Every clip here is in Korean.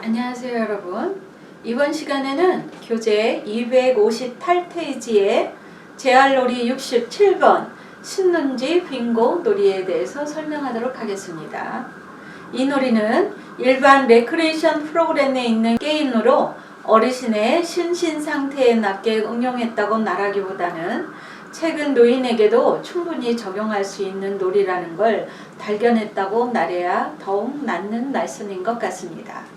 안녕하세요 여러분. 이번 시간에는 교재 258페이지의 재활놀이 67번 신눈지 빙고 놀이에 대해서 설명하도록 하겠습니다. 이 놀이는 일반 레크레이션 프로그램에 있는 게임으로 어르신의 신신 상태에 맞게 응용했다고 말하기보다는 최근 노인에게도 충분히 적용할 수 있는 놀이라는 걸 발견했다고 말해야 더욱 맞는 말씀인 것 같습니다.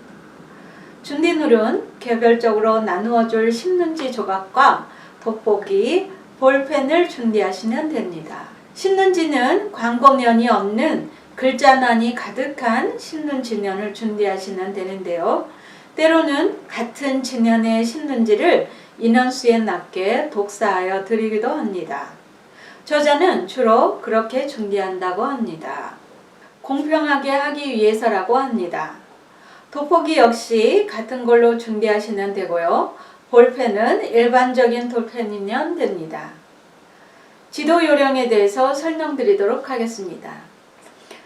준비물은 개별적으로 나누어줄 신눈지 조각과 돋보기, 볼펜을 준비하시면 됩니다. 신눈지는 광고면이 없는 글자만이 가득한 신눈지면을 준비하시면 되는데요. 때로는 같은 지면의 신눈지를 인원수에 맞게 독사하여 드리기도 합니다. 저자는 주로 그렇게 준비한다고 합니다. 공평하게 하기 위해서라고 합니다. 돋보기 역시 같은 걸로 준비하시면 되고요. 볼펜은 일반적인 볼펜이면 됩니다. 지도 요령에 대해서 설명드리도록 하겠습니다.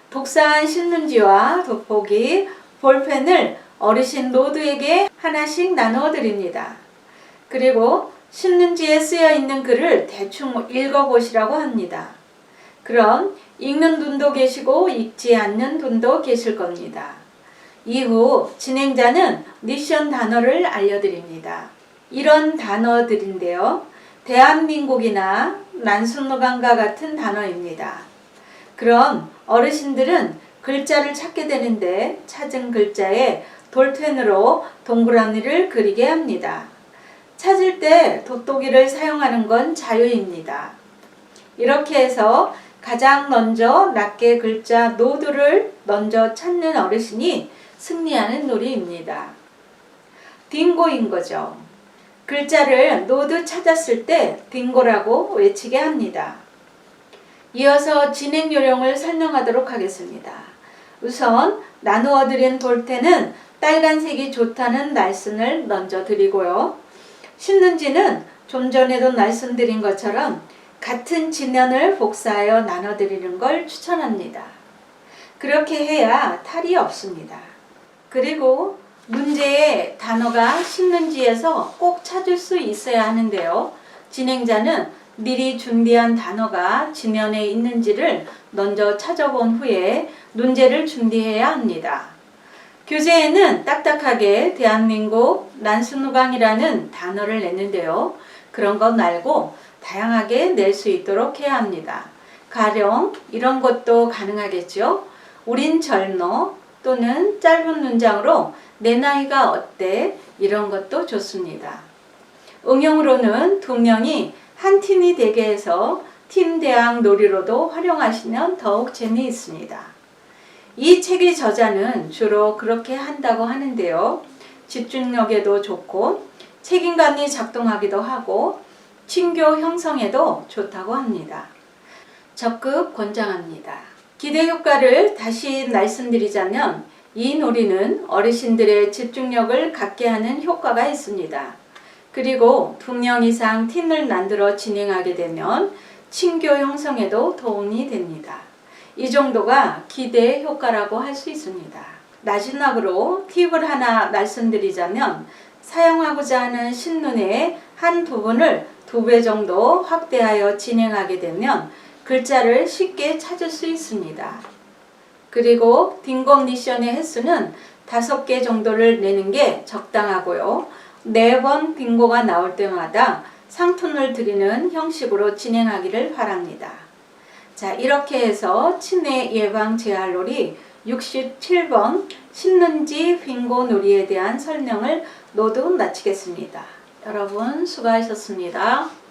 독사한 신눈지와 돋보기, 볼펜을 어르신 모두에게 하나씩 나누어 드립니다. 그리고 신눈지에 쓰여 있는 글을 대충 읽어보시라고 합니다. 그럼 읽는 분도 계시고 읽지 않는 분도 계실 겁니다. 이후 진행자는 미션 단어를 알려드립니다. 이런 단어들인데요. 대한민국이나 난순노강과 같은 단어입니다. 그럼 어르신들은 글자를 찾게 되는데 찾은 글자에 볼펜으로 동그라미를 그리게 합니다. 찾을 때 돋보기를 사용하는 건 자유입니다. 이렇게 해서 가장 먼저 낮게 글자 노드를 먼저 찾는 어르신이 승리하는 놀이입니다. 빙고인 거죠. 글자를 노드 찾았을 때 빙고라고 외치게 합니다. 이어서 진행 요령을 설명하도록 하겠습니다. 우선 나누어 드린 볼펜은 빨간색이 좋다는 말씀을 먼저 드리고요. 신눈지는 좀 전에도 말씀드린 것처럼 같은 지면을 복사하여 나눠 드리는 걸 추천합니다. 그렇게 해야 탈이 없습니다. 그리고 문제의 단어가 신눈지에서 꼭 찾을 수 있어야 하는데요. 진행자는 미리 준비한 단어가 지면에 있는지를 먼저 찾아본 후에 문제를 준비해야 합니다. 교재에는 딱딱하게 대한민국 난순노강이라는 단어를 냈는데요. 그런 것 말고 다양하게 낼 수 있도록 해야 합니다. 가령 이런 것도 가능하겠죠. 우린 젊어 또는 짧은 문장으로 내 나이가 어때? 이런 것도 좋습니다. 응용으로는 두 명이 한 팀이 되게 해서 팀대항 놀이로도 활용하시면 더욱 재미있습니다. 이 책의 저자는 주로 그렇게 한다고 하는데요. 집중력에도 좋고 책임감이 작동하기도 하고 친교 형성에도 좋다고 합니다. 적극 권장합니다. 기대 효과를 다시 말씀드리자면 이 놀이는 어르신들의 집중력을 갖게 하는 효과가 있습니다. 그리고 2명 이상 팀을 만들어 진행하게 되면 친교 형성에도 도움이 됩니다. 이 정도가 기대 효과라고 할 수 있습니다. 마지막으로 팁을 하나 말씀드리자면 사용하고자 하는 신눈의 한 부분을 2배 정도 확대하여 진행하게 되면 글자를 쉽게 찾을 수 있습니다. 그리고 빙고 미션의 횟수는 5개 정도를 내는 게 적당하고요. 4번 빙고가 나올 때마다 상품을 드리는 형식으로 진행하기를 바랍니다. 자, 이렇게 해서 치매 예방 재활놀이 67번 신눈지 빙고 놀이에 대한 설명을 모두 마치겠습니다. 여러분 수고하셨습니다.